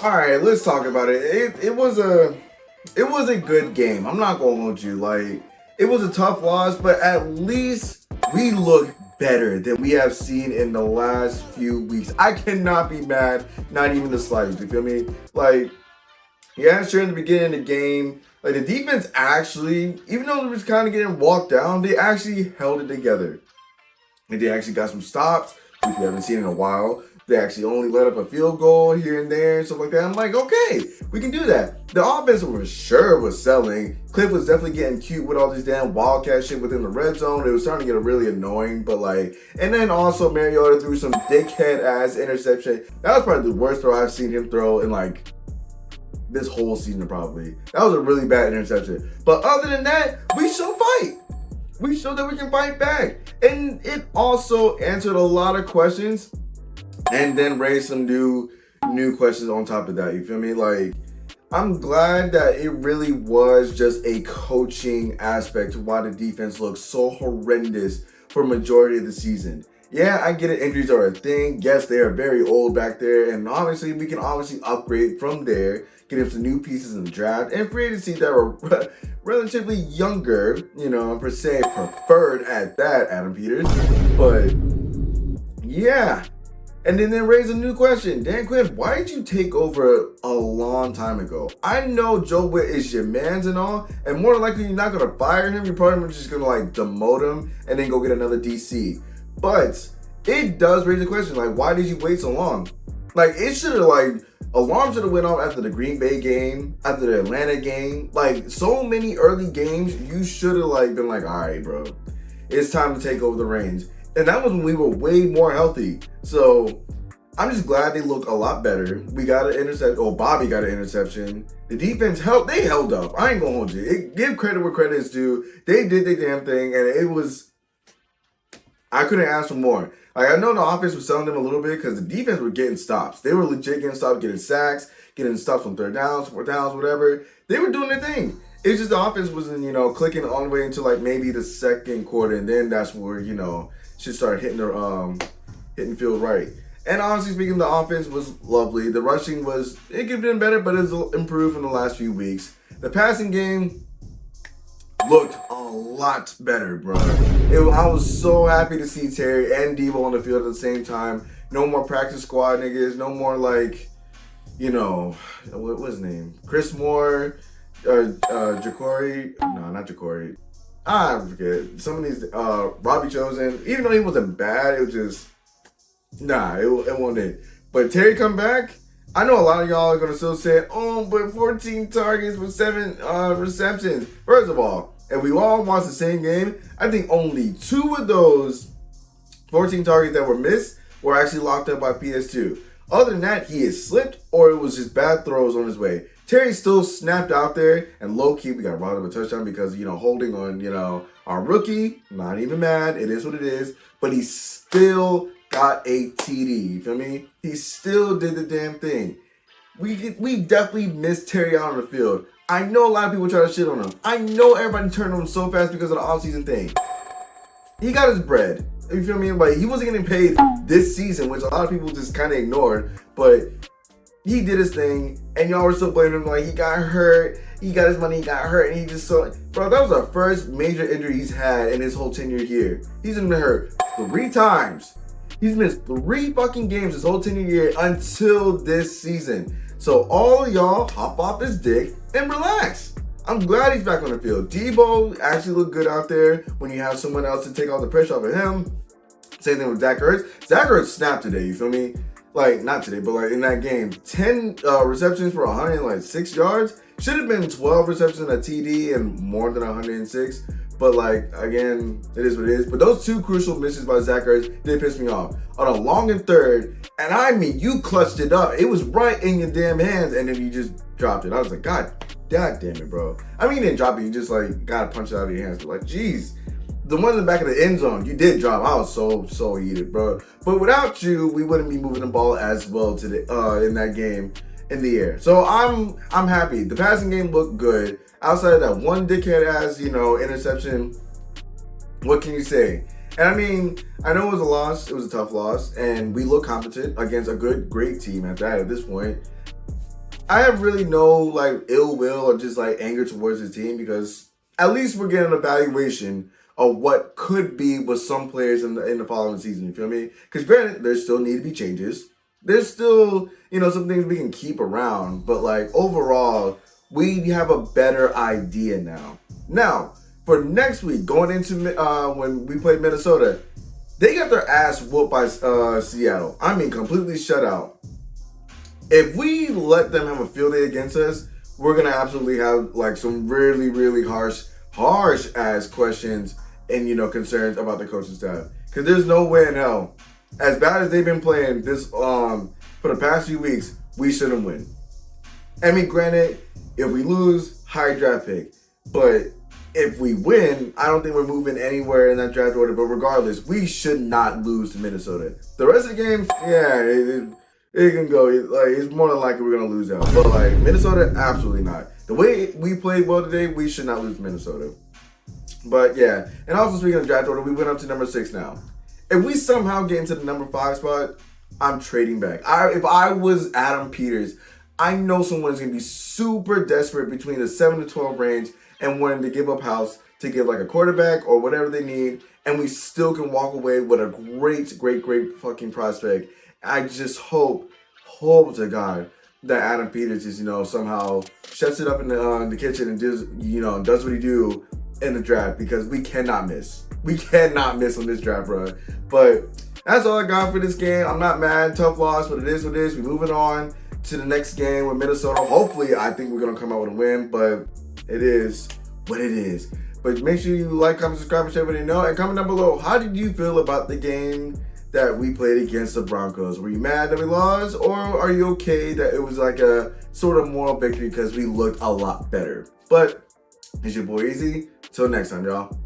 All right, let's talk about it. It was a good game. I'm not gonna hold you. Like, it was a tough loss, but at least we look better than we have seen in the last few weeks. I cannot be mad, not even the slightest. You feel me? Like, yeah, sure. In the beginning of the game, like the defense actually, even though it was kind of getting walked down, they actually held it together. And they actually got some stops, which we haven't seen in a while. They actually only let up a field goal here and there and stuff like that. I'm like, okay, we can do that. The offense for sure was selling. Cliff was definitely getting cute with all this damn wildcat shit within the red zone. It was starting to get really annoying, but like, and then also Mariota threw some dickhead ass interception. That was probably the worst throw I've seen him throw in like this whole season probably. That was a really bad interception. But other than that, we still fight. We showed that we can fight back. And it also answered a lot of questions and then raised some new questions on top of that. You feel me? Like, I'm glad that it really was just a coaching aspect to why the defense looked so horrendous for majority of the season. Yeah, I get it. Injuries are a thing. Yes, they are very old back there. And obviously, we can obviously upgrade from there, get him some new pieces in the draft, and free agency that were relatively younger, per se, preferred at that, Adam Peters. But, yeah. And then they raise a new question. Dan Quinn, why did you take over a long time ago? I know Joe Witt is your mans and all, and more than likely you're not going to fire him. You're probably just going to like demote him and then go get another DC. But it does raise the question, like, why did you wait so long? Like, it should have, like, alarms should have went off after the Green Bay game, after the Atlanta game. Like, so many early games, you should have, like, been like, all right, bro, it's time to take over the reins. And that was when we were way more healthy. So, I'm just glad they look a lot better. We got an interception. Oh, Bobby got an interception. The defense they held up. I ain't gonna hold you. Give credit where credit is due. They did their damn thing, and it was, I couldn't ask for more. Like, I know the offense was selling them a little bit because the defense were getting stops. They were legit getting stops, getting sacks, getting stops on third downs, fourth downs, whatever. They were doing their thing. It's just the offense wasn't, clicking all the way into like maybe the second quarter, and then that's where, should start hitting field right. And honestly speaking, the offense was lovely. The rushing it could have been better, but it's improved from the last few weeks. The passing game looked a lot better, bro. I was so happy to see Terry and Devo on the field at the same time. No more practice squad niggas. No more like, what was his name? Chris Moore, Ja'Cory. No, not Ja'Cory. I forget. Some of these, Robbie Chosen. Even though he wasn't bad, it was just, it wasn't it. But Terry come back. I know a lot of y'all are gonna still say, oh, but 14 targets with 7 receptions. First of all, if we all watched the same game, I think only 2 of those 14 targets that were missed were actually locked up by PS2. Other than that, he has slipped or it was just bad throws on his way. Terry still snapped out there, and low-key, we got robbed of a touchdown because, holding on, our rookie, not even mad, it is what it is, but he still got a TD, you feel me? He still did the damn thing. We definitely missed Terry out on the field. I know a lot of people try to shit on him. I know everybody turned on him so fast because of the offseason thing. He got his bread. You feel me? Like, he wasn't getting paid this season, which a lot of people just kind of ignored. But he did his thing, and y'all were still blaming him like he got hurt. He got his money, he got hurt, and he just so... Bro, that was the first major injury he's had in his whole tenure here. He's been hurt 3 times. He's missed 3 fucking games his whole tenure year until this season. So all of y'all hop off his dick and relax. I'm glad he's back on the field. Debo actually looked good out there when you have someone else to take all the pressure off of him. Same thing with Zach Ertz. Zach Ertz snapped today, you feel me? Like, not today, but like in that game. 10 receptions for 106 yards. Should have been 12 receptions, a TD, and more than 106. But like, again, it is what it is. But those 2 crucial misses by Zach Ertz did piss me off. On a long and third, and I mean, you clutched it up. It was right in your damn hands, and then you just dropped it. I was like, God damn it, bro. I mean, you didn't drop it. You just like gotta punch it out of your hands. But like, geez. The one in the back of the end zone, you did drop. I was so heated, bro. But without you, we wouldn't be moving the ball as well today in that game in the air. So I'm happy. The passing game looked good. Outside of that one dickhead ass, interception, what can you say? And I mean, I know it was a loss. It was a tough loss, and we look competent against a great team at that. At this point, I have really no like ill will or just like anger towards the team because at least we're getting an evaluation of what could be with some players in the following season. You feel me? Because granted, there still need to be changes. There's still, you know, some things we can keep around, but like overall, we have a better idea now. Now, for next week, going into when we play Minnesota, they got their ass whooped by Seattle. I mean, completely shut out. If we let them have a field day against us, we're gonna absolutely have like some really, really harsh ass questions and, you know, concerns about the coaching staff. Because there's no way in hell, as bad as they've been playing this for the past few weeks, we shouldn't win. I mean, granted, if we lose, high draft pick. But if we win, I don't think we're moving anywhere in that draft order. But regardless, we should not lose to Minnesota. The rest of the games, yeah, it can go. Like, it's more than likely we're gonna lose out. But like Minnesota, absolutely not. The way we played well today, we should not lose to Minnesota. But yeah, and also speaking of draft order, we went up to number 6 now. If we somehow get into the number 5 spot, I'm trading back. If I was Adam Peters, I know someone's going to be super desperate between the 7 to 12 range and wanting to give up house to give like a quarterback or whatever they need, and we still can walk away with a great fucking prospect. I just hope to God that Adam Peters just, you know, somehow shuts it up in the kitchen and just, you know, does what he do in the draft, because we cannot miss. We cannot miss on this draft run. But that's all I got for this game. I'm not mad. Tough loss, but it is what it is. We're moving on to the next game with Minnesota. Hopefully, I think we're going to come out with a win, but it is what it is. But make sure you like, comment, subscribe, and share everybody know. And comment down below, how did you feel about the game that we played against the Broncos? Were you mad that we lost, or are you okay that it was like a sort of moral victory because we looked a lot better? But it's your boy Easy. Till next time, y'all.